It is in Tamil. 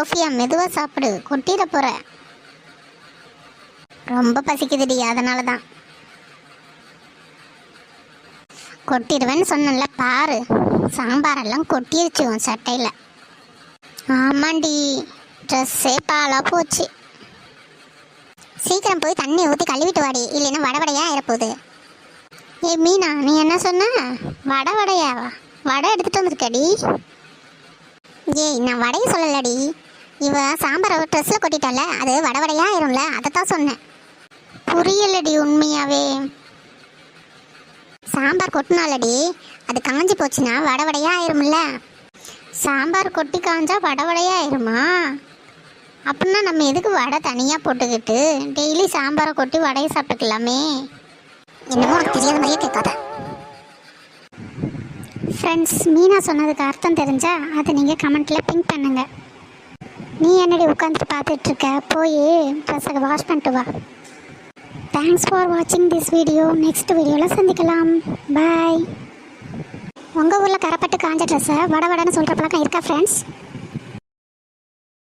சோஃபியா மெதுவாக சாப்பிடு, கொட்டிட போகிற. ரொம்ப பசிக்குதுடி, அதனால தான். கொட்டிடுவேன்னு சொன்னல பாரு, சாம்பாரெல்லாம் கொட்டிருச்சு உன் சட்டையில். ஆமாண்டி, ட்ரெஸ்ஸே பாலாக போச்சு. சீக்கிரம் போய் தண்ணி ஊற்றி கழுவிட்டு வாடி, இல்லைன்னா வடவடையாக ஆயிரப்போகுது. ஏ மீனா, நீ என்ன சொன்ன? வடையாவா? வடை எடுத்துகிட்டு வந்திருக்கடி. ஏய், நான் வடையை சொல்லலடி, இவ சாம்பாரை ட்ரெஸ்ஸில் கொட்டிட்டால, அது வடையாக ஆயிரும்ல, அதைத்தான் சொன்னேன். புரியலடி உண்மையாவே. சாம்பார் கொட்டினாலடி, அது காஞ்சி போச்சுன்னா வடையாக ஆயிரும்ல. சாம்பார் கொட்டி காஞ்சா வடையாக ஆயிருமா? அப்படின்னா நம்ம எதுக்கு வடை தனியாக போட்டுக்கிட்டு டெய்லி சாம்பாரை கொட்டி வடையை சாப்பிட்டுக்கலாமே. என்னமோ உனக்கு தெரியாத மாதிரியே கேட்காத. ஃப்ரெண்ட்ஸ், மீனா சொன்னதுக்கு அர்த்தம் தெரிஞ்சா அதை நீங்கள் கமெண்ட்டில் பிங்க் பண்ணுங்க. நீ என்னடி உட்காந்துட்டு பார்த்துட்ருக்க? போய் ட்ரெஸ்ஸை வாஷ் பண்ணிட்டு வா. தேங்க்ஸ் ஃபார் வாட்சிங் திஸ் வீடியோ. நெக்ஸ்ட் வீடியோவில் சந்திக்கலாம். பாய். உங்கள் ஊரில் கரப்பட்டு காஞ்ச ட்ரெஸ்ஸை வடன்னு சொல்கிற பழக்கம் இருக்கா ஃப்ரெண்ட்ஸ்?